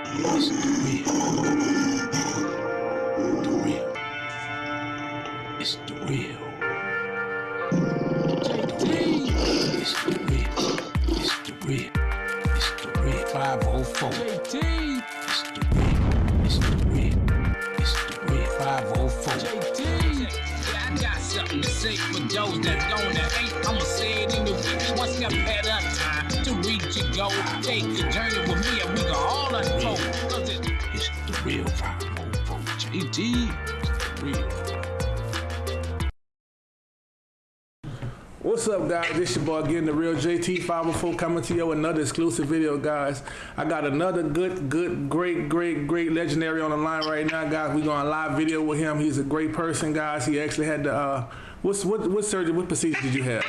It's the real. The real. It's the real. JT. It's the real. It's the real. It's the real. 504. JT. It's the real. It's the real. It's the real. 504. JT. I got something to say for those that don't hate. I'ma say it in the week, one step at a time. To reach your goal, take the journey with me and we can all unfold. It's the real 504. JT. It's the real. What's up, guys? This your boy again, the real JT 504, coming to you with another exclusive video, guys. I got another great legendary on the line right now, guys. We're going live video with him. He's a great person, guys. He actually had the what surgery, what procedure did you have?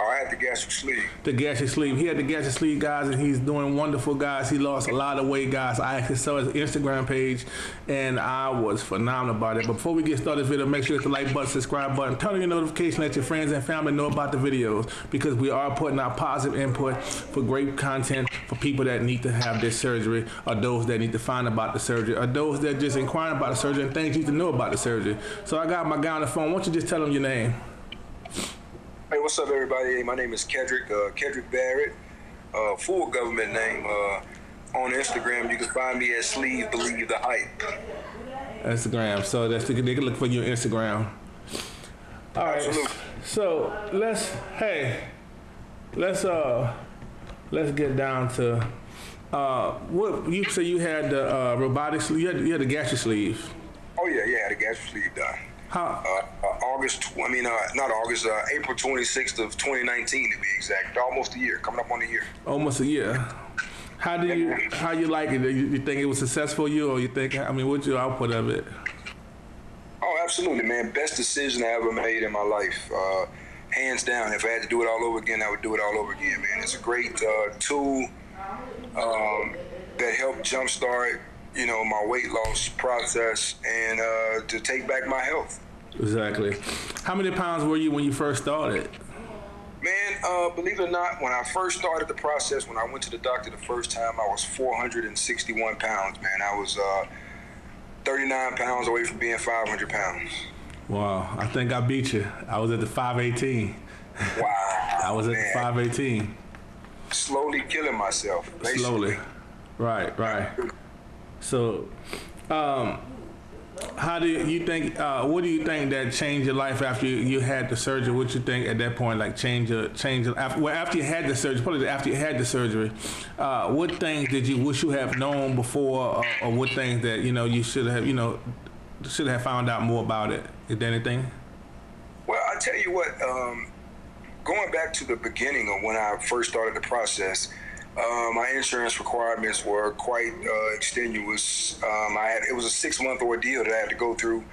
I had the gastric sleeve. The gastric sleeve. He had the gastric sleeve, guys, and he's doing wonderful, guys. He lost a lot of weight, guys. I actually saw his Instagram page, and I was phenomenal about it. But before we get started this video, make sure you hit the like button, subscribe button, turn on your notification, let your friends and family know about the videos, because we are putting out positive input for great content for people that need to have this surgery, or those that need to find about the surgery, or those that just inquiring about the surgery and things you need to know about the surgery. So I got my guy on the phone. Why don't you just tell him your name? Hey, what's up, everybody? My name is Kedric Barrett. Full government name. On Instagram, you can find me at Sleeve Believe the Hype. Instagram. So that's they can look for you on Instagram. All right. Absolutely. So let's get down to what you say you had the robotic sleeve. You had the gastric sleeve. Oh yeah, I had a gastric sleeve done. How? April 26th of 2019 to be exact. Almost a year, coming up on a year. Almost a year. How you like it? You think it was successful for you, or you think, what's your output of it? Oh, absolutely, man. Best decision I ever made in my life. Hands down. If I had to do it all over again, I would do it all over again, man. It's a great tool that helped jumpstart my weight loss process and to take back my health. Exactly. How many pounds were you when you first started? Man, believe it or not, when I first started the process, when I went to the doctor the first time, I was 461 pounds, man. I was 39 pounds away from being 500 pounds. Wow, I think I beat you. I was at the 518. Wow. I was at man. the 518. Slowly killing myself, basically. Slowly. Right. So, how do you think? What do you think that changed your life after you had the surgery? What you think at that point, like change after you had the surgery? Probably after you had the surgery, what things did you wish you have known before, or what things that you should have found out more about it? Is there anything? Well, I tell you what. Going back to the beginning of when I first started the process. My insurance requirements were quite extenuous. It was a 6-month ordeal that I had to go through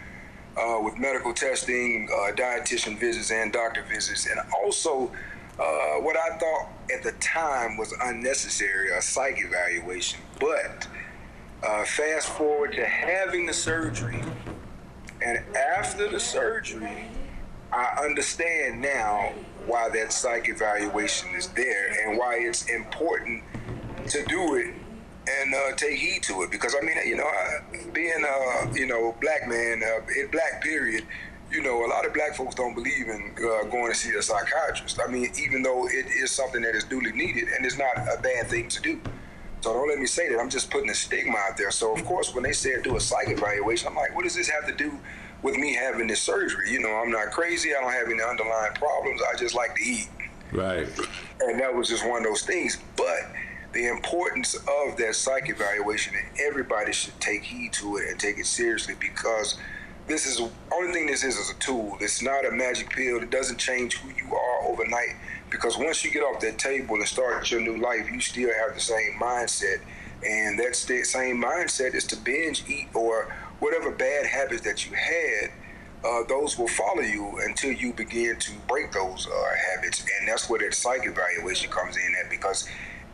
with medical testing, dietitian visits, and doctor visits, and also what I thought at the time was unnecessary, a psych evaluation. But fast forward to having the surgery, and after the surgery, I understand now why that psych evaluation is there and why it's important to do it and take heed to it. Because being a black man, black period, a lot of black folks don't believe in going to see a psychiatrist. Even though it is something that is duly needed and it's not a bad thing to do. So don't let me say that. I'm just putting a stigma out there. So of course, when they said do a psych evaluation, I'm like, what does this have to do with me having this surgery? I'm not crazy. I don't have any underlying problems. I just like to eat. Right. And that was just one of those things. But the importance of that psych evaluation, and everybody should take heed to it and take it seriously, because this is the only thing this is a tool. It's not a magic pill. It doesn't change who you are overnight, because once you get off that table and start your new life, you still have the same mindset. And that same mindset is to binge eat or whatever bad habits that you had, those will follow you until you begin to break those habits. And that's where that psych evaluation comes in at, because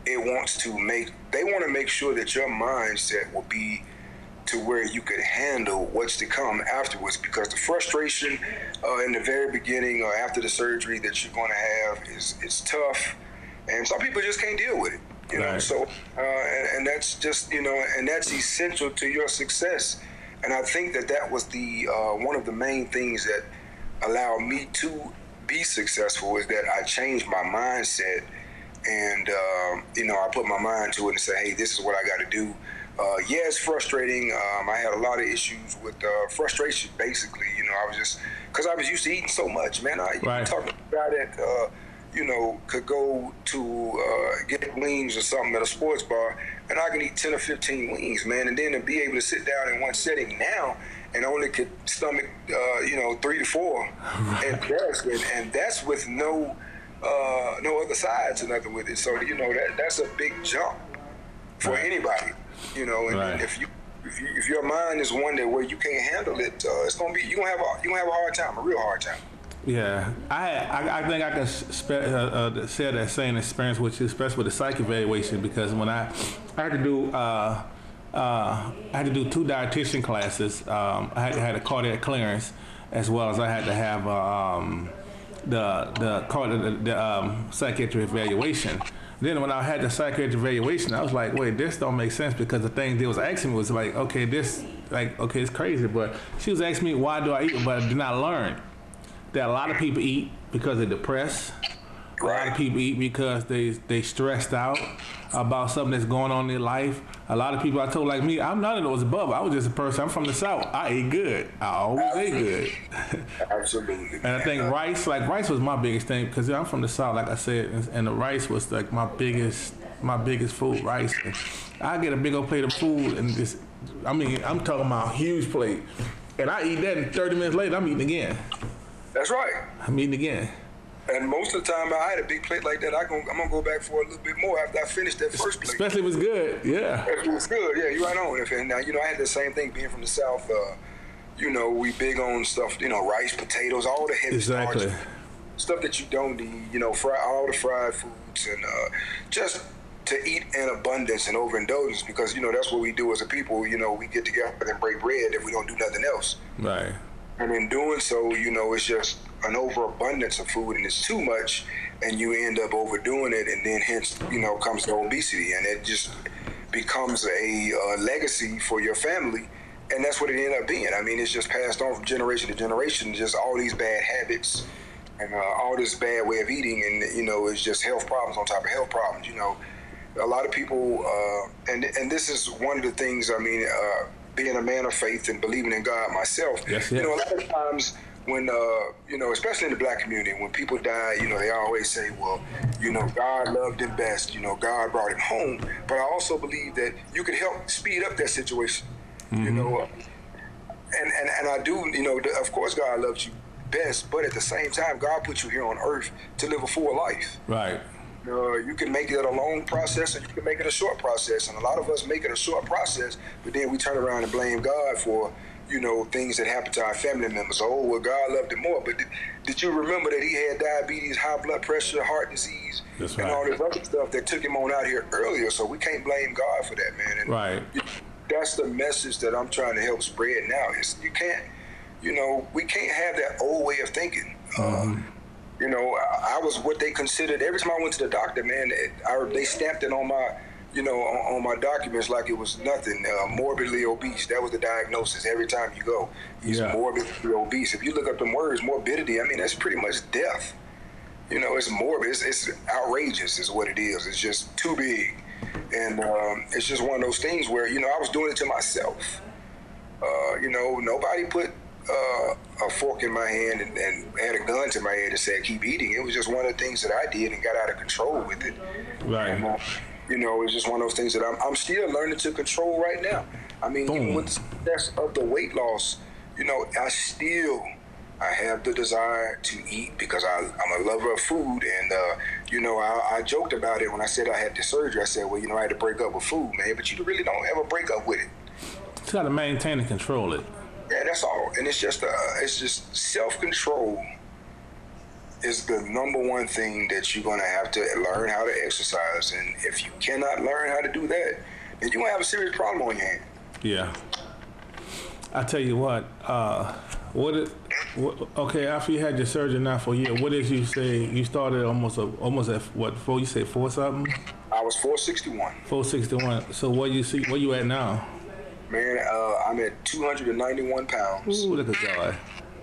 they want to make sure that your mindset will be to where you could handle what's to come afterwards, because the frustration in the very beginning or after the surgery that you're going to have is tough, and some people just can't deal with it. You know, so and that's just, you know, and that's essential to your success. And I think that was the one of the main things that allowed me to be successful, is that I changed my mindset, and you know, I put my mind to it and say, hey, this is what I got to do. Yeah, it's frustrating. I had a lot of issues with frustration, basically. You know, I was just, because I was used to eating so much, man. You talking about that, you know, could go to get wings or something at a sports bar, and I can eat 10 or 15 wings, man, and then to be able to sit down in one setting now and only could stomach, you know, 3 to 4 and that's with no other sides or nothing with it. So, you know, that's a big jump for anybody, you know, and if your mind is one that where you can't handle it, it's gonna be, you're gonna have a hard time, a real hard time. Yeah, I think I can share that same experience with you, especially with the psych evaluation, because when I had to do 2 dietitian classes. I had a cardiac clearance, as well as I had to have the psychiatric evaluation. Then when I had the psychiatric evaluation, I was like, wait, this don't make sense, because the thing they was asking me was like, okay, it's crazy, but she was asking me, why do I eat? But I did not learn that a lot of people eat because they're depressed. A lot of people eat because they stressed out about something that's going on in their life. A lot of people I told, like me, I'm none of those above. I was just a person. I'm from the South. I eat good. I always ate good. Absolutely. And I think rice was my biggest thing, because I'm from the South, like I said, and the rice was like my biggest food, rice. And I get a big old plate of food, and just, I mean, I'm talking about a huge plate, and I eat that, and 30 minutes later, I'm eating again. That's right. I'm eating again. And most of the time, I had a big plate like that, I'm gonna go back for a little bit more after I finish that first plate. Especially if it's good, yeah. If it was good, yeah, you're right on. And now, you know, I had the same thing being from the South. You know, we big on stuff, you know, rice, potatoes, all the heavy starch, stuff that you don't need. You know, all the fried foods, and just to eat in abundance and overindulgence, because, you know, that's what we do as a people. You know, we get together and break bread if we don't do nothing else. Right. And in doing so, you know, it's just an overabundance of food, and it's too much, and you end up overdoing it, and then hence, you know, comes the obesity, and it just becomes a legacy for your family, and that's what it ended up being. I mean, it's just passed on from generation to generation, just all these bad habits and all this bad way of eating, and, you know, it's just health problems on top of health problems. You know, a lot of people, and this is one of the things, I mean, being a man of faith and believing in God myself, you know, a lot of times when, you know, especially in the black community, when people die, you know, they always say, well, you know, God loved him best, you know, God brought him home. But I also believe that you can help speed up that situation, you know, and I do, you know, of course God loves you best, but at the same time, God put you here on earth to live a full life. Right. You can make it a long process, and you can make it a short process. And a lot of us make it a short process, but then we turn around and blame God for, you know, things that happen to our family members. Oh, well, God loved him more. But did you remember that he had diabetes, high blood pressure, heart disease, and all this other stuff that took him on out here earlier? So we can't blame God for that, man. And that's the message that I'm trying to help spread now. Is you can't, you know, we can't have that old way of thinking. You know, I was what they considered, every time I went to the doctor, man, they stamped it on my, you know, on my documents like it was nothing. Morbidly obese, that was the diagnosis every time you go. He's morbidly obese. If you look up the words, morbidity, I mean, that's pretty much death. You know, it's morbid, it's outrageous is what it is. It's just too big. And it's just one of those things where, you know, I was doing it to myself. You know, nobody put a fork in my hand and had a gun to my head and said, keep eating. It was just one of the things that I did and got out of control with it. Right. And, you know, it's just one of those things that I'm still learning to control right now. I mean, even with the success of the weight loss, you know, I have the desire to eat because I'm a lover of food. And, you know, I joked about it when I said I had the surgery. I said, well, you know, I had to break up with food, man. But you really don't ever break up with it. You got to maintain and control it. Yeah, that's all. And it's just self-control is the number one thing that you're going to have to learn how to exercise. And if you cannot learn how to do that, then you're going to have a serious problem on your hand. Yeah. I tell you what, okay, after you had your surgery now for a year, what did you say? You started almost at what, 4 something? I was 461. 461. So where you at now? Man, I'm at 291 pounds. Ooh, look at God.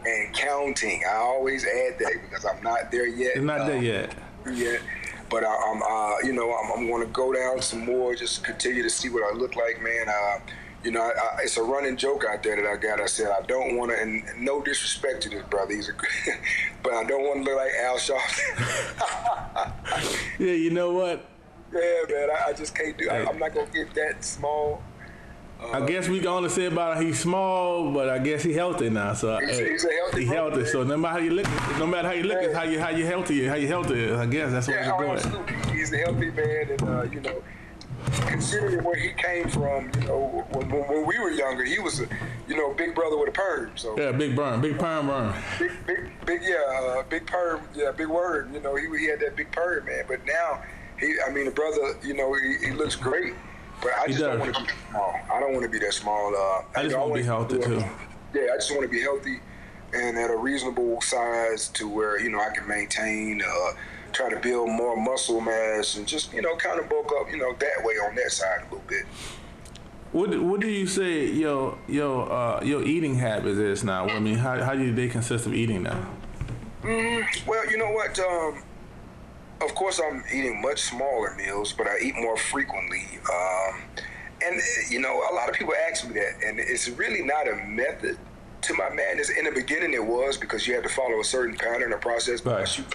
And counting. I always add that because I'm not there yet. It's not there yet. Yet. But I'm going to go down some more, just continue to see what I look like, man. It's a running joke out there that I got. I said I don't want to, and no disrespect to this brother, but I don't want to look like Al Sharpton. Yeah, you know what? Yeah, man, I just can't do. I'm not gonna get that small. I guess we can only say about he's small, but I guess he's healthy now. So he's a healthy. He's healthy. So no matter how you look, it's how you healthy. I guess that's what you're doing. Absolutely. He's a healthy man, and considering where he came from, when we were younger, he was a, big brother with a perm. So yeah, big perm burn. Big perm, big word. He had that big perm, man. But now the brother, he looks great. But I just don't want to be small. I don't want to be that small. I just want to be healthy too. Yeah, I just want to be healthy and at a reasonable size to where I can maintain, try to build more muscle mass and just kind of bulk up that way on that side a little bit. What do you say your eating habits is now? I mean, how do they consist of eating now? Well, you know what? Of course, I'm eating much smaller meals, but I eat more frequently. And a lot of people ask me that, and it's really not a method to my madness. In the beginning, it was because you had to follow a certain pattern or process, but once you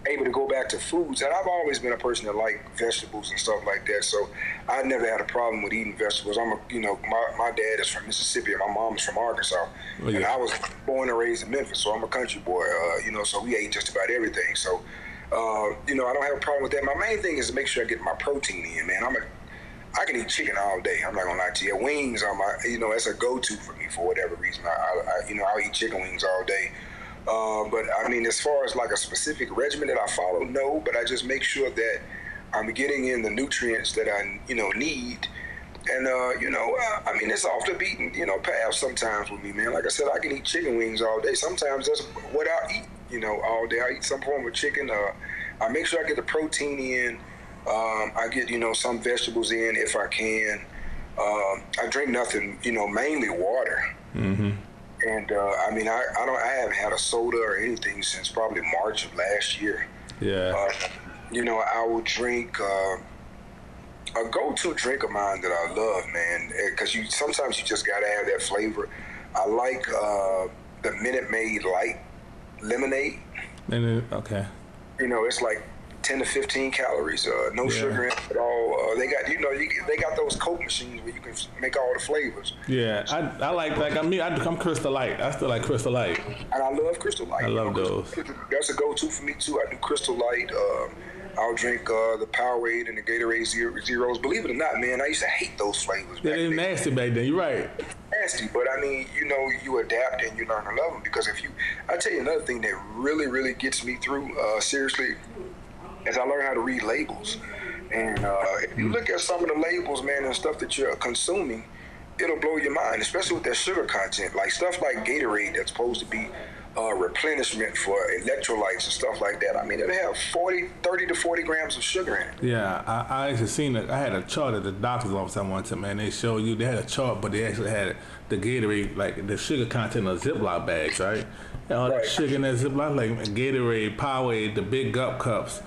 able to go back to foods, and I've always been a person that liked vegetables and stuff like that, so I never had a problem with eating vegetables. My dad is from Mississippi and my mom is from Arkansas, and I was born and raised in Memphis, so I'm a country boy. So we ate just about everything. So, I don't have a problem with that. My main thing is to make sure I get my protein in, man. I can eat chicken all day. I'm not gonna lie to you. Wings are my, that's a go-to for me for whatever reason. I'll eat chicken wings all day. But as far as like a specific regimen that I follow, no. But I just make sure that I'm getting in the nutrients that I, need. And it's off the beaten, path sometimes with me, man. Like I said, I can eat chicken wings all day. Sometimes that's what I eat, all day. I eat some form of chicken. I make sure I get the protein in. I get, some vegetables in if I can. I drink nothing, mainly water. Mm-hmm. And I haven't had a soda or anything since probably March of last year. Yeah. I will drink a go-to drink of mine that I love, man, because sometimes you just gotta have that flavor. I like the Minute Maid Light lemonade. Okay. It's like 10 to 15 calories, no sugar in it at all. They got, they got those Coke machines where you can make all the flavors. Yeah, I like that. I'm Crystal Light. I still like Crystal Light. And I love Crystal Light. I love those. That's a go-to for me too. I do Crystal Light. I'll drink the Powerade and the Gatorade Zeros. Believe it or not, man, I used to hate those flavors. Yeah, they were nasty back then. You're right. Nasty, but you adapt and you learn to love them because I tell you another thing that really, really gets me through, seriously, as I learn how to read labels. And if you look at some of the labels, man, and stuff that you're consuming, it'll blow your mind, especially with that sugar content. Like stuff like Gatorade that's supposed to be replenishment for electrolytes and stuff like that. It'll have 30 to 40 grams of sugar in it. Yeah, I actually seen it. I had a chart at the doctor's office I went to, man. They showed you, they had a chart, but they actually had the Gatorade, like the sugar content of Ziploc bags, right? And all that sugar in that Ziploc, like Gatorade, Powerade, the big Gup cups.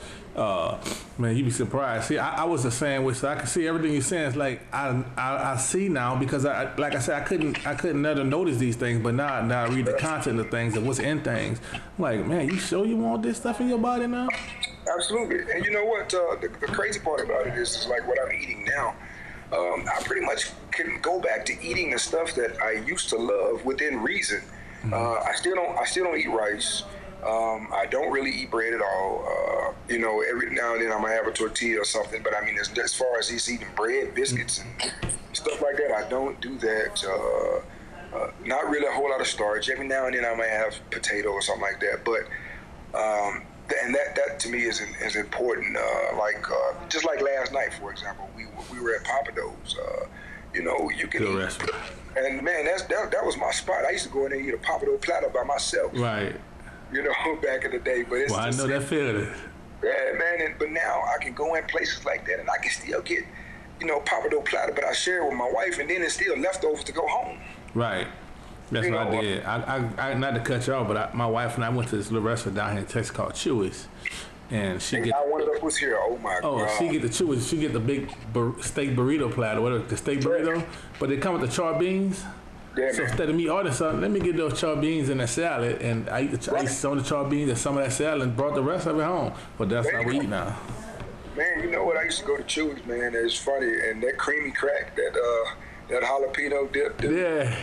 Man, you'd be surprised. See, I was the same way, so I can see everything you're saying. It's like I see now because like I said, I couldn't never notice these things, but now I read the content of things and what's in things. I'm like, man, you sure you want this stuff in your body now? Absolutely. And you know what? The crazy part about it is like what I'm eating now. I pretty much can go back to eating the stuff that I used to love within reason. Mm-hmm. I still don't eat rice. I don't really eat bread at all. Every now and then I might have a tortilla or something, but as far as just eating bread, biscuits, and stuff like that, I don't do that. Not really a whole lot of starch. Every now and then I might have potato or something like that, but and that to me is important. Just like last night, for example, we were at Papado's. You can eat. Recipe. And man, that was my spot. I used to go in there and eat a Papado platter by myself. Right. Back in the day, but it's I know that feeling. Yeah, man. But now I can go in places like that, and I can still get, pappardelle platter, but I share it with my wife, and then it's still leftovers to go home. Right. That's what I did. I not to cut you off, but my wife and I went to this little restaurant down here in Texas called Chewy's, and she get. I wanted to was here. Oh my god. Oh, she get the Chewy's. She get the big steak burrito platter, whatever the steak burrito, but they come with the char beans. Yeah, so man. instead of me ordering something, let me get those char beans in that salad, and I eat some of the char beans and some of that salad, and brought the rest of it home. But that's how we eat now. Man, you know what? I used to go to Chewy's, man. It's funny, and that creamy crack, that jalapeno dip. Yeah.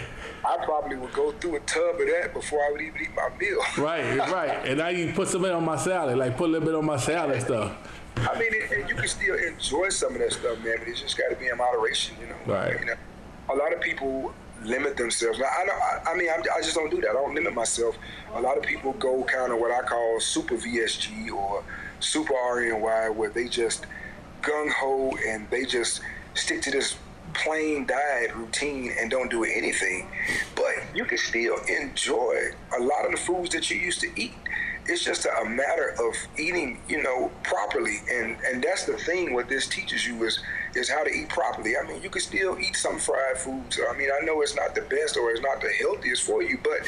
I probably would go through a tub of that before I would even eat my meal. Right. And I put some of it on my salad, like put a little bit on my salad and stuff. I mean, and you can still enjoy some of that stuff, man, but it's just got to be in moderation, Right. A lot of people limit themselves. I just don't do that. I don't limit myself. A lot of people go kind of what I call super VSG or super RNY, where they just gung-ho and they just stick to this plain diet routine and don't do anything. But you can still enjoy a lot of the foods that you used to eat. It's just a matter of eating, properly. And that's the thing what this teaches you is how to eat properly. I mean, you can still eat some fried foods. I mean, I know it's not the best or it's not the healthiest for you, but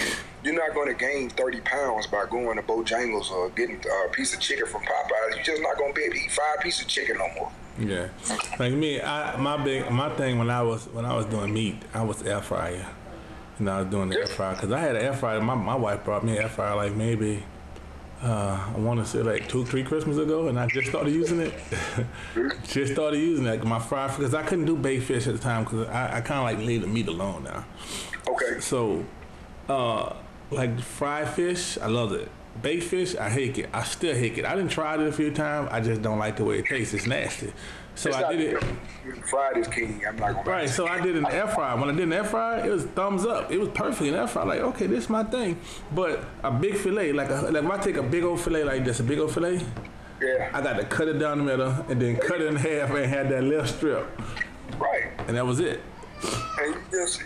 you're not going to gain 30 pounds by going to Bojangles or getting a piece of chicken from Popeyes. You're just not going to be able to eat 5 pieces of chicken no more. Yeah, like me, my thing when I was doing meat, I was air fryer. I was doing the air fryer because I had an air fryer. My wife brought me an air fryer like maybe I want to say like 2-3 Christmas ago, and I just started using it. Just started using it. My fry, because I couldn't do baked fish at the time because I kind of like leave the meat alone now. Okay. So, like fried fish, I love it. Baked fish, I hate it. I still hate it. I done tried it a few times. I just don't like the way it tastes. It's nasty. So I did it. Fried is king. I'm not gonna. Right. So I did an air fryer. When I did an air fryer, it was thumbs up. It was perfect in air fryer. Like, okay, this is my thing. But a big fillet, like if I take a big old fillet like this, a big old fillet, yeah, I got to cut it down the middle and then cut it in half and had that little strip. Right. And that was it. And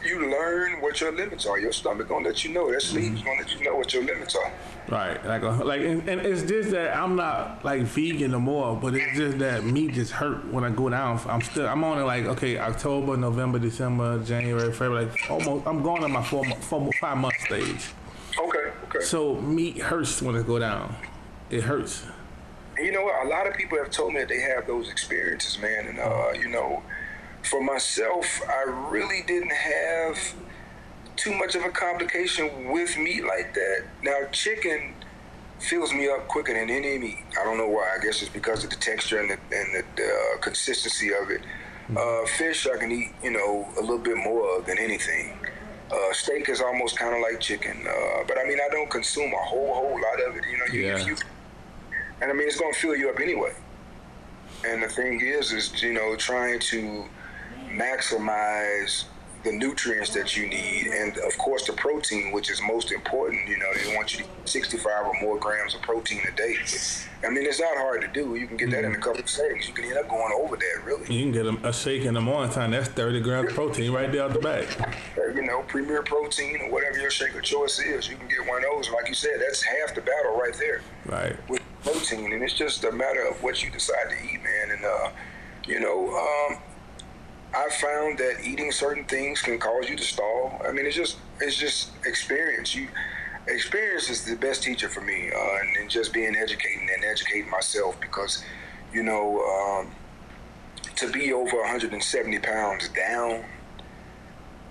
you learn what your limits are. Your stomach gonna let you know. That sleeve's gonna let you know what your limits are. Right, and it's just that I'm not like vegan no more, but it's just that meat just hurt when I go down. I'm on it like, okay, October, November, December, January, February, like almost. I'm going on my 5 month stage. Okay. So meat hurts when it go down. It hurts. And you know what? A lot of people have told me that they have those experiences, man. And for myself, I really didn't have too much of a complication with meat like that. Now, chicken fills me up quicker than any meat. I don't know why. I guess it's because of the texture and the consistency of it. Fish I can eat, a little bit more than anything. Steak is almost kind of like chicken. But I mean, I don't consume a whole lot of it. And I mean, it's going to fill you up anyway. And the thing is trying to maximize the nutrients that you need, and of course the protein, which is most important. They want you to eat 65 or more grams of protein a day. I mean, it's not hard to do. You can get that in a couple of seconds. You can end up going over that, really. You can get a shake in the morning time. That's 30 grams of protein right there out the bag. Premier Protein or whatever your shake of choice is, you can get one of those. Like you said, that's half the battle right there. Right. With protein, and it's just a matter of what you decide to eat, man. And I found that eating certain things can cause you to stall. I mean, it's just experience. Experience is the best teacher for me, and just being educating myself, because, to be over 170 pounds down,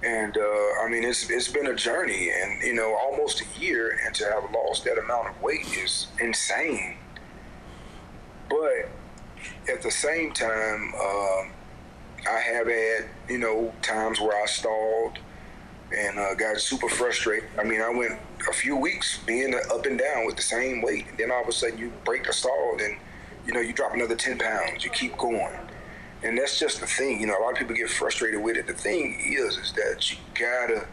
and I mean, it's been a journey, and almost a year, and to have lost that amount of weight is insane. But at the same time, I have had, times where I stalled and got super frustrated. I mean, I went a few weeks being up and down with the same weight, and then all of a sudden you break the stall, and, you drop another 10 pounds, you keep going. And that's just the thing, a lot of people get frustrated with it. The thing is that you gotta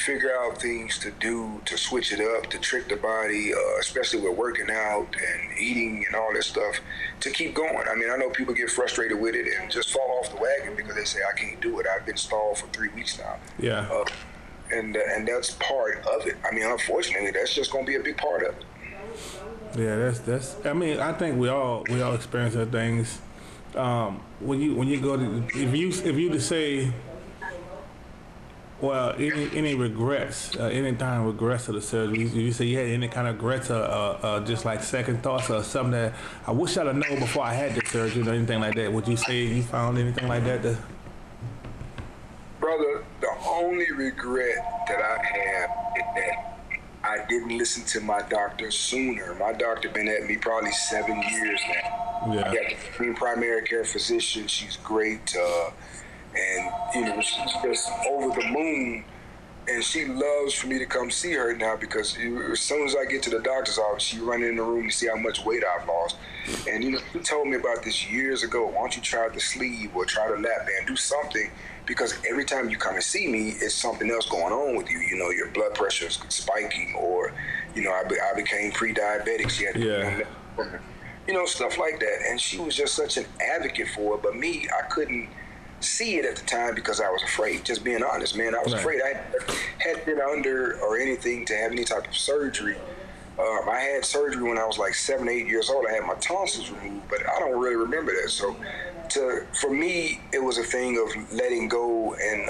figure out things to do to switch it up, to trick the body, especially with working out and eating and all that stuff, to keep going. I mean, I know people get frustrated with it and just fall off the wagon because they say, I can't do it. I've been stalled for 3 weeks now. Yeah. And that's part of it. I mean, unfortunately, that's just going to be a big part of it. Yeah, that's. I mean, I think we all experience those things. When you go to if you to say, well, any regrets, any time regrets of the surgery, you say you had any kind of regrets, just like second thoughts or something that I wish I'd have known before I had the surgery or anything like that. Would you say you found anything like that? Brother, the only regret that I have is that I didn't listen to my doctor sooner. My doctor been at me probably 7 years now. Yeah. I got the primary care physician. She's great. And, she's just over the moon. And she loves for me to come see her now because as soon as I get to the doctor's office, she run in the room to see how much weight I've lost. And, she told me about this years ago. Why don't you try the sleeve or try the lap band? Do something, because every time you come and see me, it's something else going on with you. Your blood pressure is spiking, or, I became pre-diabetic. She had to stuff like that. And she was just such an advocate for it. But me, I couldn't see it at the time because I was afraid. Just being honest, man, I was afraid. I hadn't been under or anything to have any type of surgery. I had surgery when I was like 7, 8 years old. I had my tonsils removed, but I don't really remember that. So for me, it was a thing of letting go and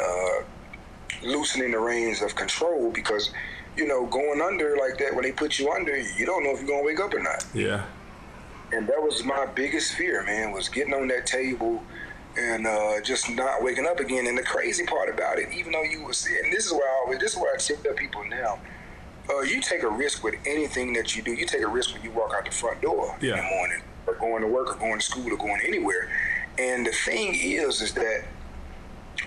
loosening the reins of control, because, going under like that, when they put you under, you don't know if you're going to wake up or not. Yeah. And that was my biggest fear, man, was getting on that table and just not waking up again. And the crazy part about it, even though you were sick, and this is why I tell people now, you take a risk with anything that you do. You take a risk when you walk out the front door in the morning, or going to work, or going to school, or going anywhere. And the thing is that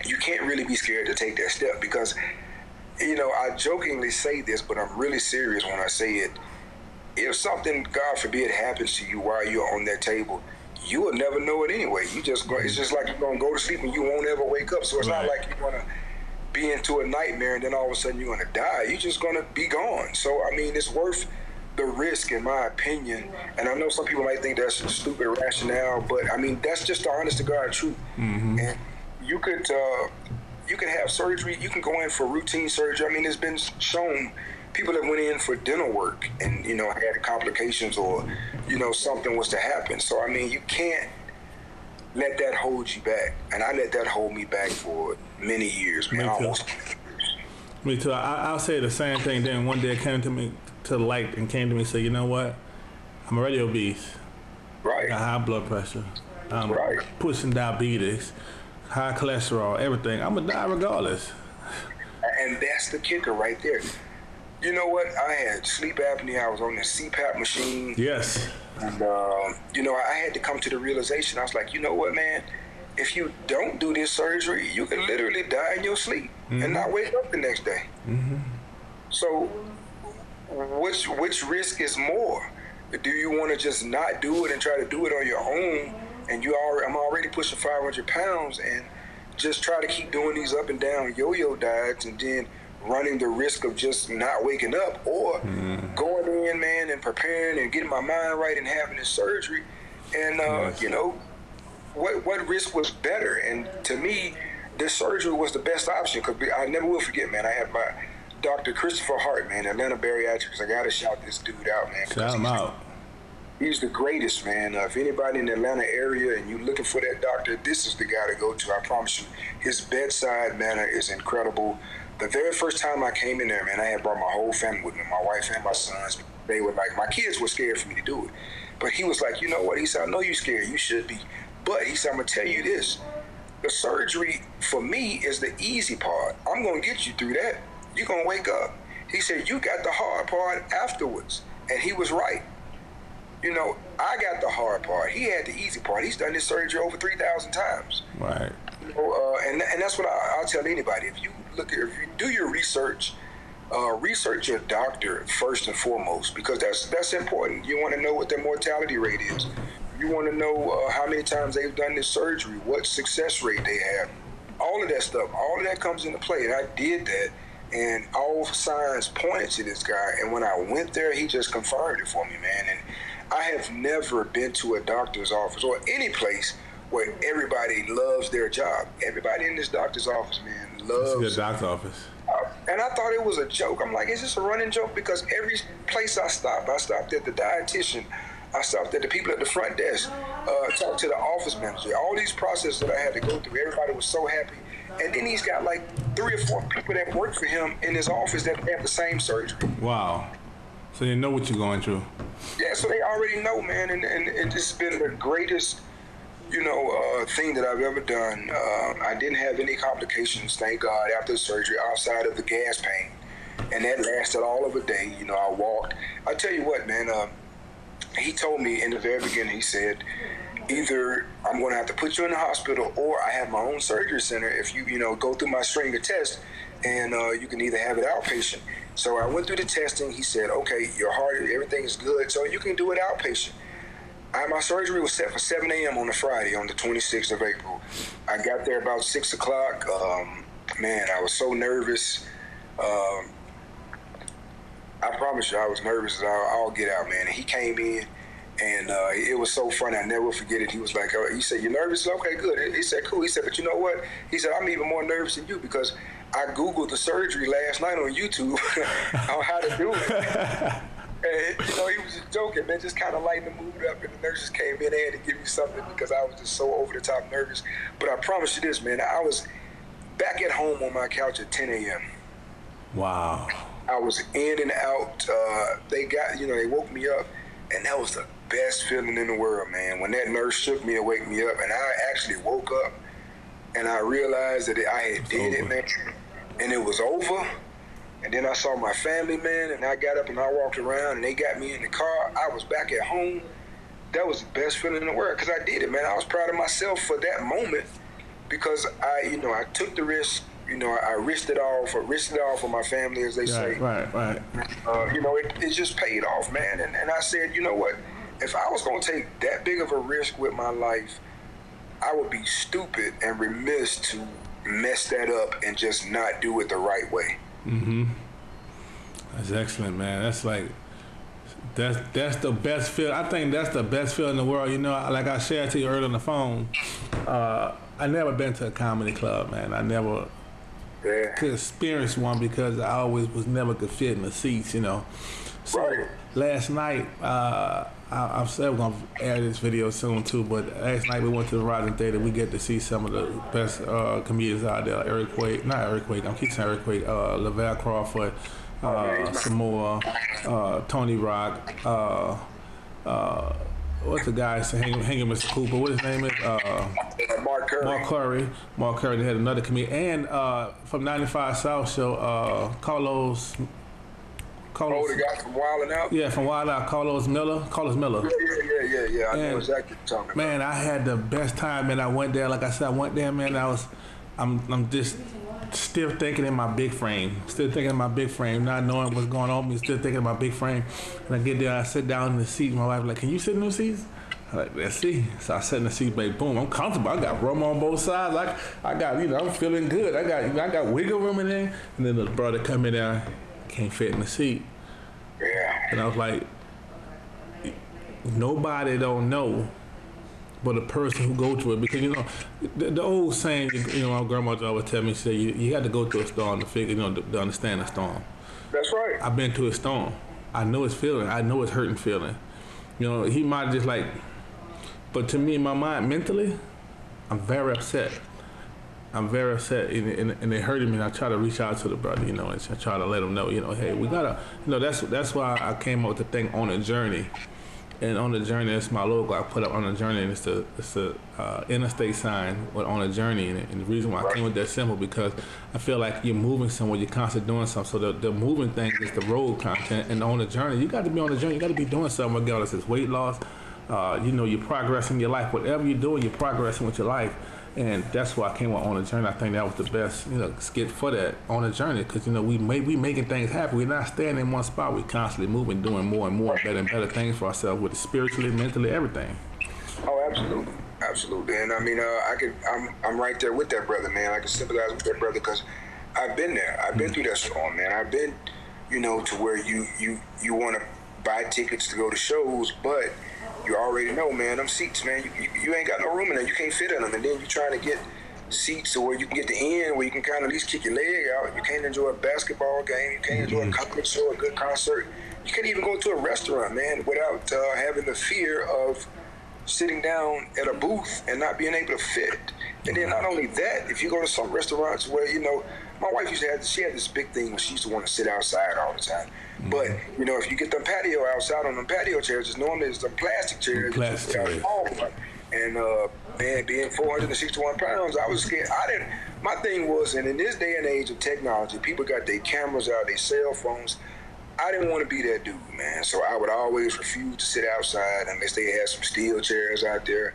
you can't really be scared to take that step, because, I jokingly say this, but I'm really serious when I say it. If something, God forbid, happens to you while you're on that table, you will never know it anyway. It's just like you're going to go to sleep and you won't ever wake up. So it's not like you're going to be into a nightmare and then all of a sudden you're going to die. You're just going to be gone. So, I mean, it's worth the risk, in my opinion. And I know some people might think that's a stupid rationale, but I mean, that's just the honest to God truth. Mm-hmm. And you could have surgery. You can go in for routine surgery. I mean, it's been shown people that went in for dental work and, had complications, or, something was to happen. So, I mean, you can't let that hold you back. And I let that hold me back for many years, man. Me too. I'll say the same thing. Then one day it came to me to the light and came to me and said, you know what? I'm already obese. Right. I got high blood pressure. I'm pushing diabetes, high cholesterol, everything. I'm going to die regardless. And that's the kicker right there. You know what? I had sleep apnea. I was on the CPAP machine. Yes. And, I had to come to the realization. I was like, you know what, man? If you don't do this surgery, you can literally die in your sleep and not wake up the next day. Mm-hmm. So which risk is more? Do you want to just not do it and try to do it on your own? And I'm already pushing 500 pounds and just try to keep doing these up and down yo-yo diets and then running the risk of just not waking up, or going in, man, and preparing and getting my mind right and having this surgery. And, what risk was better? And to me, this surgery was the best option, because I never will forget, man. I had my Dr. Christopher Hart, man, Atlanta Bariatrics. I got to shout this dude out, man. Shout him out. He's the greatest, man. If anybody in the Atlanta area and you're looking for that doctor, this is the guy to go to. I promise you. His bedside manner is incredible. The very first time I came in there, man, I had brought my whole family with me, my wife and my sons. They were like, my kids were scared for me to do it. But he was like, you know what? He said, I know you're scared. You should be. But he said, I'm going to tell you this. The surgery, for me, is the easy part. I'm going to get you through that. You're going to wake up. He said, you got the hard part afterwards. And he was right. I got the hard part. He had the easy part. He's done this surgery over 3,000 times. Right. And that's what I'll tell anybody. If you do your research, research your doctor first and foremost, because that's important. You want to know what their mortality rate is. You want to know how many times they've done this surgery, what success rate they have. All of that stuff, all of that comes into play. And I did that, and all signs pointed to this guy. And when I went there, he just confirmed it for me, man. And I have never been to a doctor's office or any place where everybody loves their job. Everybody in this doctor's office, man, loves. It's a good doctor's office. And I thought it was a joke. I'm like, is this a running joke? Because every place I stopped at the dietitian, I stopped at the people at the front desk, talked to the office manager. All these processes that I had to go through, everybody was so happy. And then he's got like 3 or 4 people that work for him in his office that have the same surgery. Wow. So you know what you're going through. Yeah, so they already know, man. And it's been the greatest, thing that I've ever done. I didn't have any complications, thank God, after the surgery outside of the gas pain. And that lasted all of a day. I walked. I tell you what, man, he told me in the very beginning, he said, either I'm going to have to put you in the hospital or I have my own surgery center if you go through my string of tests, and you can either have it outpatient. So I went through the testing. He said, okay, your heart, everything is good, so you can do it outpatient. My surgery was set for 7 a.m. on a Friday, on the 26th of April. I got there about 6 o'clock. Man, I was so nervous. I promise you, I was nervous as I'll get out, man. And he came in, and it was so funny. I never forget it. He was like, he said, "You're nervous? Okay, good." He said, "Cool." He said, "But you know what?" He said, "I'm even more nervous than you because I Googled the surgery last night on YouTube on how to do it." And, he was just joking, man, just kind of lighting the mood up. And the nurses came in, they had to give me something because I was just so over the top nervous. But I promise you this, man, I was back at home on my couch at 10 a.m. Wow. I was in and out. They woke me up, and that was the best feeling in the world, man. When that nurse shook me and wake me up, and I actually woke up, and I realized that I had did it, man, and it was over. And then I saw my family, man, and I got up and I walked around, and they got me in the car. I was back at home. That was the best feeling in the world because I did it, man. I was proud of myself for that moment because I took the risk. I risked it all for my family, as they say. Right. It just paid off, man. And I said, you know what? If I was going to take that big of a risk with my life, I would be stupid and remiss to mess that up and just not do it the right way. Mm-hmm. That's excellent, man. That's the best feel. I think that's the best feeling in the world. Like I shared to you earlier on the phone, I never been to a comedy club, man. I never could experience one because I always was never could fit in the seats, So right. Last night, I said we're gonna air this video soon too, but last night we went to the Rising Theater. We get to see some of the best comedians out there. Lavelle Crawford, Samoa, Tony Rock, what's the guy hanging Mr. Cooper? What his name is? Mark Curry. Mark Curry. They had another comedian, and from 95 South Show, Carlos. Oh, the guy from Wild 'N Out? Yeah, from Wild 'N Out, Carlos Miller. Yeah. I know exactly what you're talking about. Man, I had the best time, man. I went there, like I said, man. I'm just still thinking in my big frame, not knowing what's going on. Still thinking in my big frame. And I get there, I sit down in the seat. My wife like, "Can you sit in those seats?" I'm like, "Let's see." So I sat in the seat, babe. Boom, I'm comfortable. I got room on both sides. I got, I'm feeling good. I got wiggle room in there. And then the brother come in there, can't fit in the seat. Yeah. And I was like, nobody don't know but a person who go through it. Because, the old saying, my grandmother always tell me, she said, you have to go through a storm to figure, to understand a storm. That's right. I've been through a storm. I know it's feeling. I know it's hurting feeling. He might just but to me, in my mind, mentally, I'm very upset. And it hurted me. And I try to reach out to the brother, and I try to let him know, hey, we gotta, that's why I came up with the thing On a Journey. And On a Journey, it's my logo I put up On a Journey, and it's the interstate sign with On a Journey. And the reason why I came with that symbol, because I feel like you're moving somewhere, you're constantly doing something. So the moving thing is the road content. And On a Journey, you got to be on the journey. You got to be doing something regardless. It's weight loss. You're progressing your life. Whatever you're doing, you're progressing with your life. And that's why I came with On a Journey. I think that was the best, skit for that, On a Journey, because we making things happen. We're not staying in one spot. We're constantly moving, doing more and more, better and better things for ourselves, with spiritually, mentally, everything. Oh, absolutely. And I mean, I'm right there with that brother, man. I can sympathize with that brother because I've been there. I've been through that storm, man. I've been, to where you want to buy tickets to go to shows, but you already know, man, them seats, man, you ain't got no room in there. You can't fit in them. And then you're trying to get seats to where you can get the end where you can kind of at least kick your leg out. You can't enjoy a basketball game. You can't enjoy a comedy show, a good concert. You can't even go to a restaurant, man, without having the fear of sitting down at a booth and not being able to fit. And then not only that, if you go to some restaurants where, you know, my wife used to have, she had this big thing where she used to want to sit outside all the time. But, you know, if you get them patio outside on them patio chairs, it's normally it's the plastic chairs. And, man, being 461 pounds, I was scared. My thing was, and in this day and age of technology, people got their cameras out, their cell phones. I didn't want to be that dude, man. So I would always refuse to sit outside unless they had some steel chairs out there.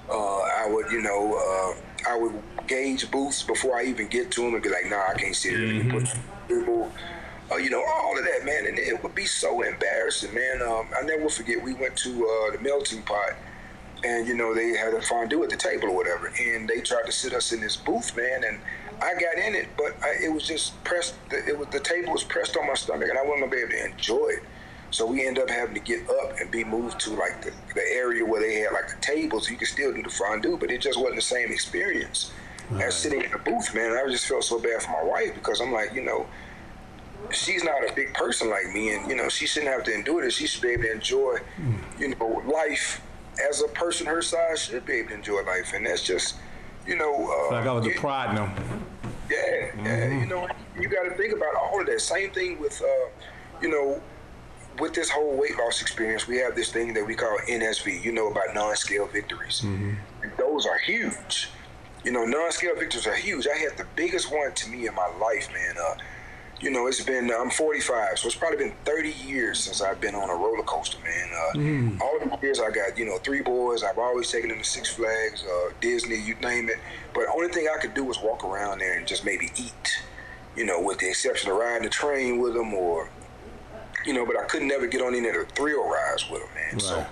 I would, you know, I would gauge booths before I even get to them and be like, nah, I can't sit here. You know, all of that, man. And it would be so embarrassing, man. I never will forget, we went to the melting pot, and, you know, they had a fondue at the table or whatever, and they tried to sit us in this booth, man, and I got in it, but it was just pressed, the table was pressed on my stomach, and I wasn't going to be able to enjoy it. So we ended up having to get up and be moved to, like, the area where they had, like, the tables. You could still do the fondue, but it just wasn't the same experience as sitting in the booth, man. I just felt so bad for my wife because I'm like, you know, she's not a big person like me, and, you know, she shouldn't have to endure this. She should be able to enjoy, you know, life as a person her size should be able to enjoy life, and that's just, you know. Like I was the pride in them. Yeah, you know, you got to think about all of that. Same thing with, you know, with this whole weight loss experience, we have this thing that we call NSV, you know, about non-scale victories. And those are huge. You know, non-scale victories are huge. I had the biggest one to me in my life, man. You know, it's been, I'm 45, so it's probably been 30 years since I've been on a roller coaster, man. All of the years I got, you know, 3 boys. I've always taken them to Six Flags, Disney, you name it. But the only thing I could do was walk around there and just maybe eat, you know, with the exception of riding the train with them or, you know, but I could never get on any of the thrill rides with them, man. Right.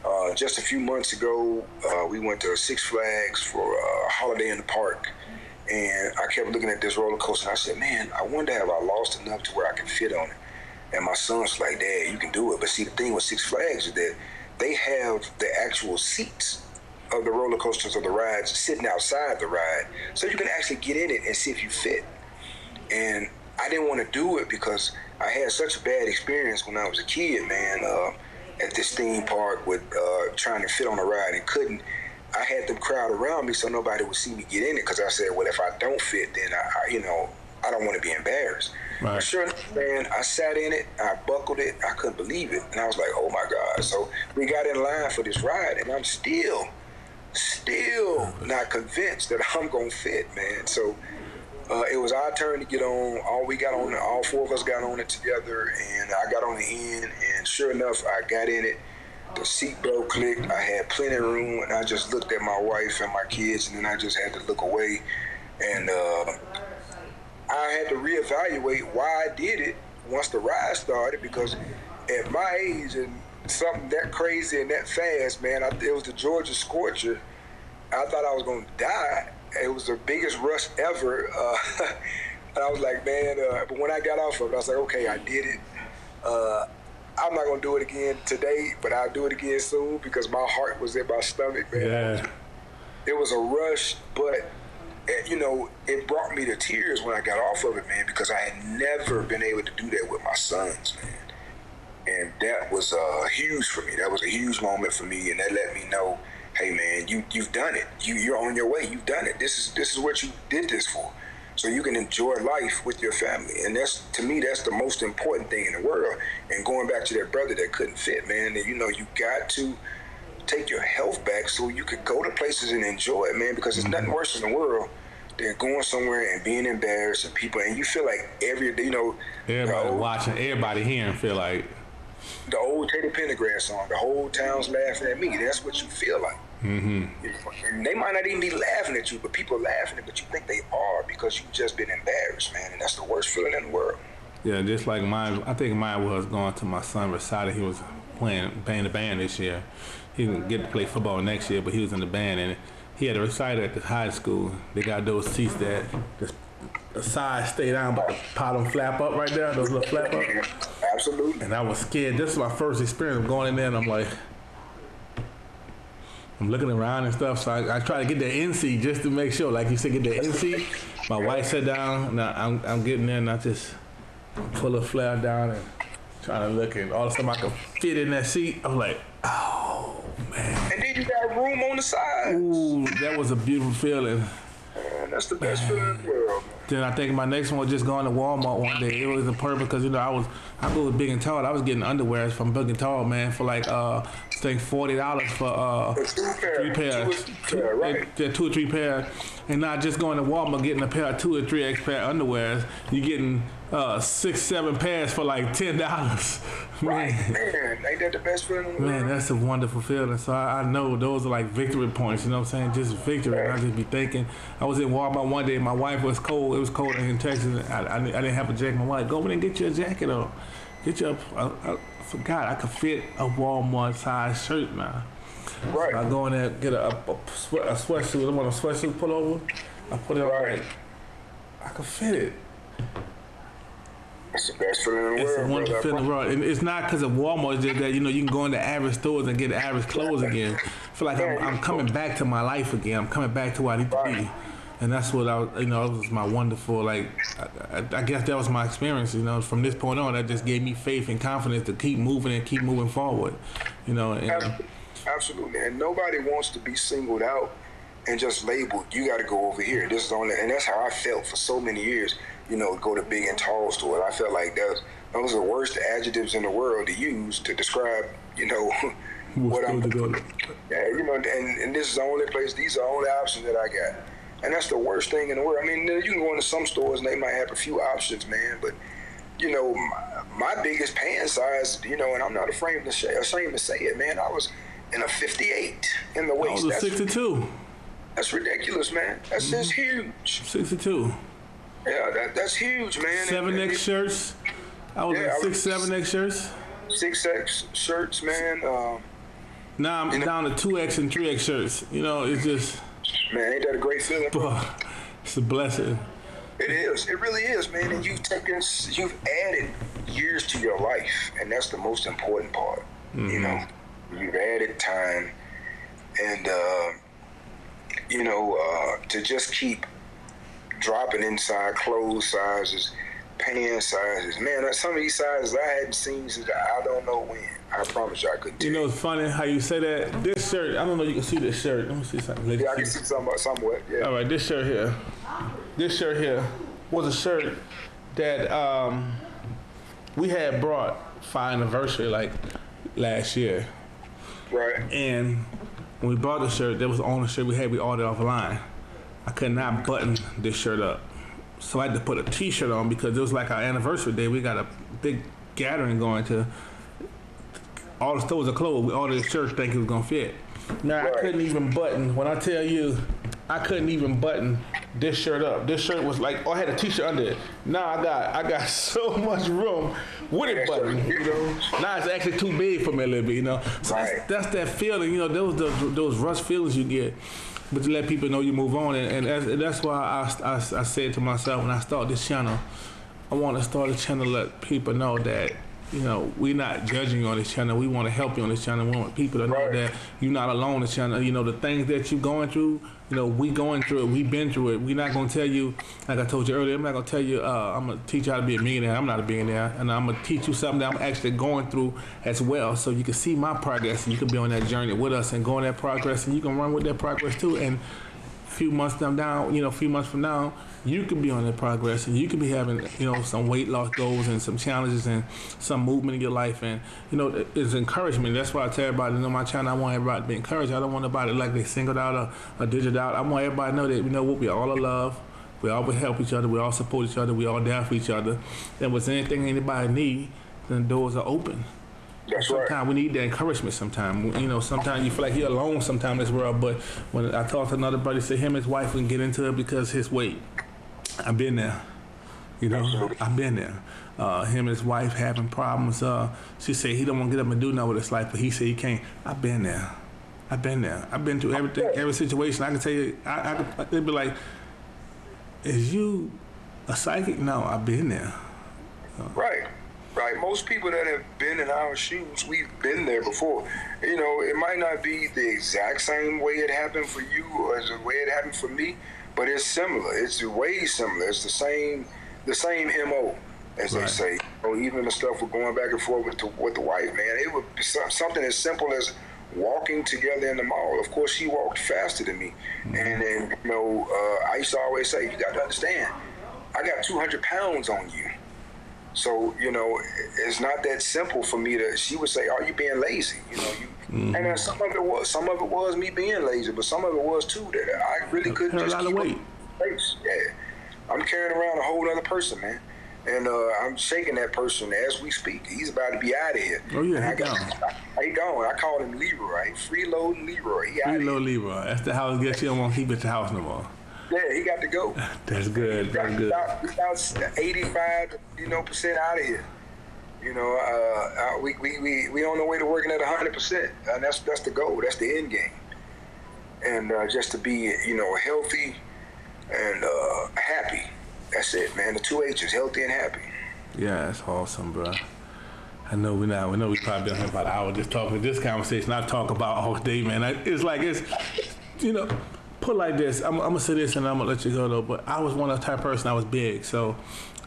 So just a few months ago, we went to Six Flags for a holiday in the park. And I kept looking at this roller coaster, and I said, man, I wonder have I lost enough to where I can fit on it. And my son's like, Dad, you can do it. But see, the thing with Six Flags is that they have the actual seats of the roller coasters or the rides sitting outside the ride. So you can actually get in it and see if you fit. And I didn't want to do it because I had such a bad experience when I was a kid, man, at this theme park with trying to fit on a ride and couldn't. I had them crowd around me so nobody would see me get in it because I said, well, if I don't fit, then I you know, I don't want to be embarrassed. Right. But sure enough, man, I sat in it, I buckled it, I couldn't believe it. And I was like, oh my God. So we got in line for this ride, and I'm still not convinced that I'm going to fit, man. So it was our turn to get on. All 4 of us got on it together, and I got on the end, and sure enough, I got in it. The seatbelt clicked. I had plenty of room, and I just looked at my wife and my kids, and then I just had to look away. And I had to reevaluate why I did it once the ride started, because at my age and something that crazy and that fast, man, it was the Georgia Scorcher. I thought I was going to die. It was the biggest rush ever. And I was like, man, but when I got off of it, I was like, okay, I did it. I'm not going to do it again today, but I'll do it again soon because my heart was in my stomach, man. Yeah. It was a rush, but, you know, it brought me to tears when I got off of it, man, because I had never been able to do that with my sons, man. And that was huge for me. That was a huge moment for me, and that let me know, hey, man, you've done it. You're on your way. You've done it. This is what you did this for. So you can enjoy life with your family. And that's, to me, that's the most important thing in the world. And going back to that brother that couldn't fit, man, and, you know, you got to take your health back so you could go to places and enjoy it, man, because there's nothing worse in the world than going somewhere and being embarrassed and people, and you feel like you know. Everybody watching, everybody hearing feel like. The old Teddy Pendergrass song, the whole town's laughing at me. That's what you feel like. And they might not even be laughing at you, but people are laughing, but you think they are because you've just been embarrassed, man, and that's the worst feeling in the world. Yeah, just like mine. I think mine was going to my son recital. He was playing the band this year. He didn't get to play football next year, but he was in the band, and he had a recital at the high school. They got those seats that the sides stay down, but the bottom flap up right there, those little flap up. Absolutely. And I was scared. This is my first experience of going in there, and I'm like, I'm looking around and stuff, so I try to get the NC just to make sure. Like you said, get the NC. My wife sat down. Now I'm getting there, and I just pull a flare down and trying to look, and all of a sudden I can fit in that seat. I'm like, oh man. And then you got room on the side. Ooh, that was a beautiful feeling. Man, that's the best feeling in the world. Then I think my next one was just going to Walmart one day. It was the perfect because I go with Big and Tall. I was getting underwears from Big and Tall, man, for like I think $40 for 3 pairs. Two or three pairs. And not just going to Walmart getting a pair of 2 or 3X pair of underwears. You're getting 6, 7 pairs for like $10. Right, man. Ain't that the best feeling in the world? Man, that's a wonderful feeling. So I know those are like victory points, you know what I'm saying? Just victory. And I just be thinking, I was in Walmart one day, my wife was cold. It was cold in Texas. I didn't have a jacket. My wife, go over there and get you a jacket on. Get you I forgot I could fit a Walmart size shirt now. Right. So I go in there, get a sweatsuit. I want a sweatsuit pullover. I put it on. Right. I could fit it. It's the best feeling in the world. It's a wonderful feeling in the world. And it's not because of Walmart. It's just that, you can go into average stores and get average clothes again. I feel like I'm coming back to my life again. I'm coming back to where I need to be. And that's what it was my wonderful, like, I guess that was my experience, from this point on. That just gave me faith and confidence to keep moving and keep moving forward, And, absolutely. And nobody wants to be singled out and just labeled, you got to go over here. This is only, and that's how I felt for so many years. Go to Big and Tall store. I felt like those are the worst adjectives in the world to use to describe, what I'm doing. Yeah, and this is the only place, these are the only options that I got. And that's the worst thing in the world. I mean, you can go into some stores and they might have a few options, man, but, my biggest pant size, and I'm not ashamed to say it, man, I was in a 58 in the waist. I was a 62. That's ridiculous, man. That's just huge. 62. Yeah, that's huge, man. 7X shirts. I was in 6, 7X shirts. 6X shirts, man. Now I'm down to 2X and 3X shirts. It's just... Man, ain't that a great feeling? It's a blessing. It is. It really is, man. And you've added years to your life, and that's the most important part. Mm-hmm. You've added time, and to just keep dropping inside clothes sizes, pant sizes. Man, some of these sizes I hadn't seen since I don't know when. I promise you I couldn't tell. It's funny how you say that. This shirt, I don't know if you can see this shirt. Let me see something. Yeah, I can see something somewhat, yeah. All right, this shirt here was a shirt that we had brought for our anniversary like last year. Right. And when we bought the shirt, that was the only shirt we had. We ordered offline. I could not button this shirt up. So I had to put a t-shirt on because it was like our anniversary day. We got a big gathering going to. All the stores are closed. We ordered this shirt thinking it was going to fit. Now, right. I couldn't even button. When I tell you, I couldn't even button this shirt up. This shirt was like, I had a t-shirt under it. Now I got so much room with it buttoned, Now it's actually too big for me a little bit, So right. that's that feeling, those rush feelings you get. But to let people know you move on. And that's why I said to myself when I started this channel, I want to start a channel to let people know that, we're not judging you on this channel. We want to help you on this channel. We want people to know that you're not alone on this channel. The things that you're going through, we going through it. We've been through it. We're not going to tell you, like I told you earlier, I'm not going to tell you, I'm going to teach you how to be a millionaire. I'm not a billionaire. And I'm going to teach you something that I'm actually going through as well. So you can see my progress and you can be on that journey with us and go on that progress and you can run with that progress too. And a few months from now, you could be on that progress and you could be having, some weight loss goals and some challenges and some movement in your life. And, it's encouragement. That's why I tell everybody, my channel, I want everybody to be encouraged. I don't want nobody like they singled out or digital out. I want everybody to know that, we all are love. We all help each other. We all support each other. We all there for each other. And with anything anybody need, then doors are open. Sometimes we need that encouragement sometimes. Sometimes you feel like you're alone sometimes in this world. But when I talked to another buddy, said him and his wife wouldn't get into it because his weight. I've been there. I've been there. Him and his wife having problems. She said he don't want to get up and do nothing with his life, but he said he can't. I've been there. I've been through everything, every situation. I can tell you, they'd be like, is you a psychic? No, I've been there. Right. Right. Most people that have been in our shoes, we've been there before. You know, it might not be the exact same way it happened for you or as the way it happened for me, but it's similar. It's way similar. It's the same MO, as they say. Or even the stuff we're going back and forth with the wife, man. It would be something as simple as walking together in the mall. Of course, she walked faster than me, and then I used to always say, you got to understand, I got 200 pounds on you. So, it's not that simple for me to, she would say, are you being lazy? And then some of it was me being lazy, but some of it was too, that I really couldn't just keep weight. Yeah. I'm carrying around a whole other person, man. And I'm shaking that person as we speak. He's about to be out of here. Oh, yeah, he gone. I call him Leroy. Freeloading Leroy. Freeload Leroy. That's the house guest you don't want to keep at your house no more. Yeah, he got to go. That's good. That's good. We about 85, percent out of here. We on the way to working at 100%, and that's the goal. That's the end game. And just to be, healthy and happy. That's it, man. The 2 H's, healthy and happy. Yeah, that's awesome, bro. I know we probably been here about an hour just talking this conversation. I talk about all day, man. Put like this. I'm gonna say this and I'm gonna let you go though. But I was one of the type of person. I was big, so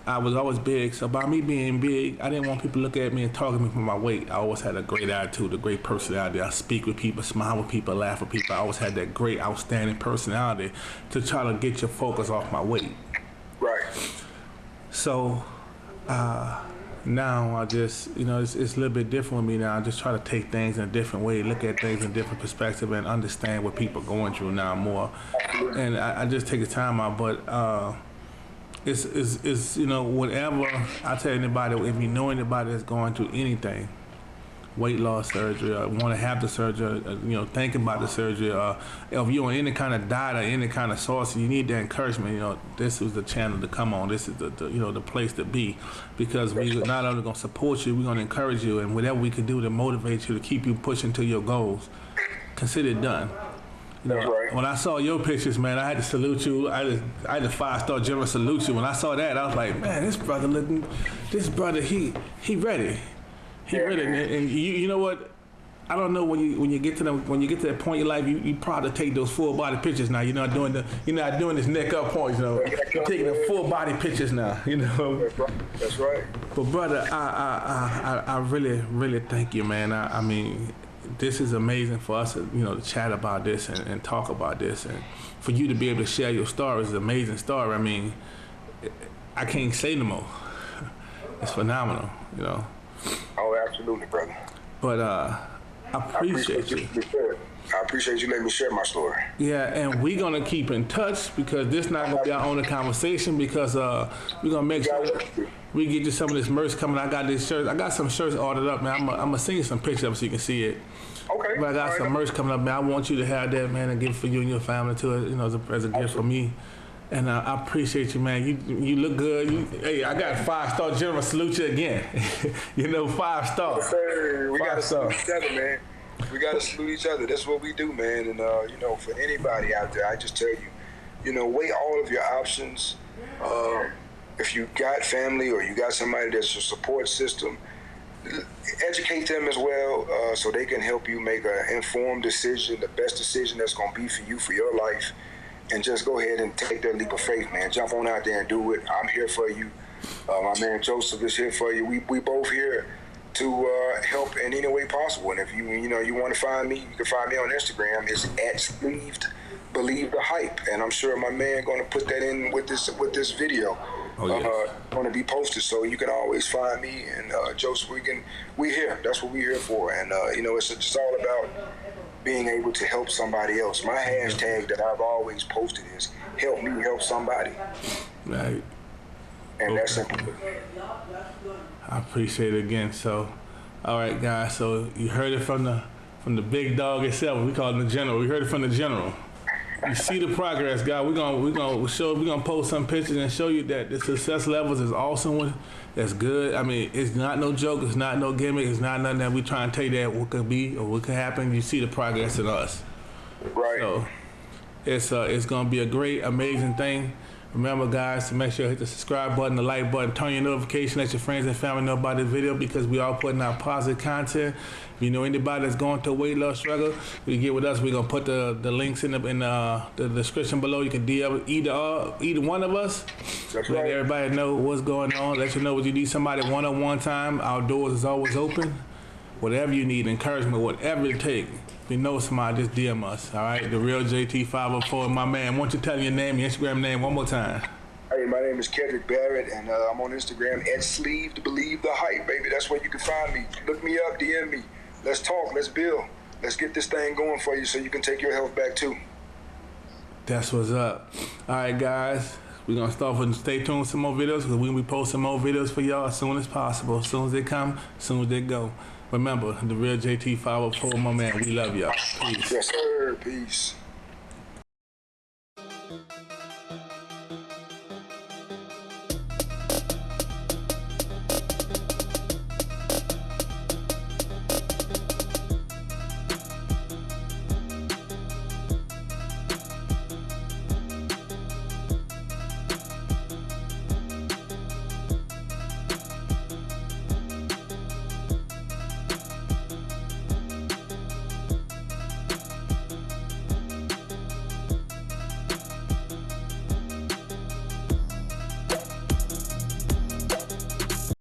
I was always big. So by me being big, I didn't want people to look at me and talk to me for my weight. I always had a great attitude, a great personality. I speak with people, smile with people, laugh with people. I always had that great, outstanding personality to try to get your focus off my weight. Right. So now I just, it's a little bit different with me now. I just try to take things in a different way, look at things in a different perspective, and understand what people are going through now more. And I just take the time out. But it's whatever I tell anybody, if you know anybody that's going through anything, weight loss surgery, or want to have the surgery, think about the surgery, if you're on any kind of diet or any kind of sauce, you need that encouragement. This is the channel to come on. This is the place to be, because we're not only going to support you, we're going to encourage you, and whatever we can do to motivate you to keep you pushing to your goals, consider it done. That's right. When I saw your pictures, man, I had to salute you. I had a 5-star general salute you. When I saw that, I was like, man, this brother, he ready. He ready, and you know what? I don't know when you get to that point in your life, you probably take those full body pictures now. You're not doing this neck up point, You're taking the full body pictures now, That's right. But brother, I really, really thank you, man. I mean, this is amazing for us to chat about this and talk about this, and for you to be able to share your story is an amazing story. I mean, I can't say no more. It's phenomenal, Oh, absolutely, brother. But I appreciate you. I appreciate you letting me share my story. Yeah, and we're going to keep in touch, because this not going to be our only conversation, because we're going to make sure we get you some of this merch coming. I got this shirt. I got some shirts ordered up, man. I'm going to send you some pictures of it so you can see it. Okay. But I got some merch coming up, man. I want you to have that, man, and give it for you and your family, too, as a gift for me. And I appreciate you, man. You look good. Hey, I got 5-star general. Salute you again. 5-star. Yes, sir. We got to salute each other, man. We got to salute each other. That's what we do, man. And, for anybody out there, I just tell you, weigh all of your options. If you got family or you got somebody that's a support system, educate them as well, so they can help you make an informed decision, the best decision that's going to be for you, for your life. And just go ahead and take that leap of faith, man. Jump on out there and do it. I'm here for you. My man Joseph is here for you. We both here to help in any way possible. And if you want to find me, you can find me on Instagram. It's @Sleeved Believe the Hype. And I'm sure my man going to put that in with this video. Oh, yes. Going to be posted, so you can always find me. And Joseph, we here. That's what we're here for. And it's just all about being able to help somebody else. My hashtag that I've always posted is help me help somebody. Right. And that's simple. I appreciate it again. So, all right, guys. So you heard it from the big dog itself. We call him the general. We heard it from the general. You see the progress, guys. We're gonna post some pictures and show you that the success levels is awesome. That's good. I mean, it's not no joke. It's not no gimmick. It's not nothing that we try and tell you that what could be or what could happen. You see the progress in us. Right. So it's gonna be a great, amazing thing. Remember, guys, to make sure you hit the subscribe button, the like button, turn your notification, let your friends and family know about this video because we all putting out positive content. If you know anybody that's going through a weight loss struggle, you get with us. We're gonna put the links in the description below. You can DM either one of us. That's Let right. everybody know what's going on. Let you know what you need somebody one-on-one time. Our doors is always open. Whatever you need, encouragement, whatever it takes. If you know somebody, just DM us. All right, the real JT504, my man. Why don't you tell your name, your Instagram name one more time? Hey, my name is Kedric Barrett, and I'm on Instagram at Sleeve to Believe the Hype, baby. That's where you can find me. Look me up, DM me. Let's talk. Let's build. Let's get this thing going for you so you can take your health back too. That's what's up. All right, guys. We're going to start with stay tuned with some more videos because we're going to be posting more videos for y'all as soon as possible. As soon as they come, as soon as they go. Remember, the real JT504, my man. We love y'all. Peace. Yes, sir. Peace.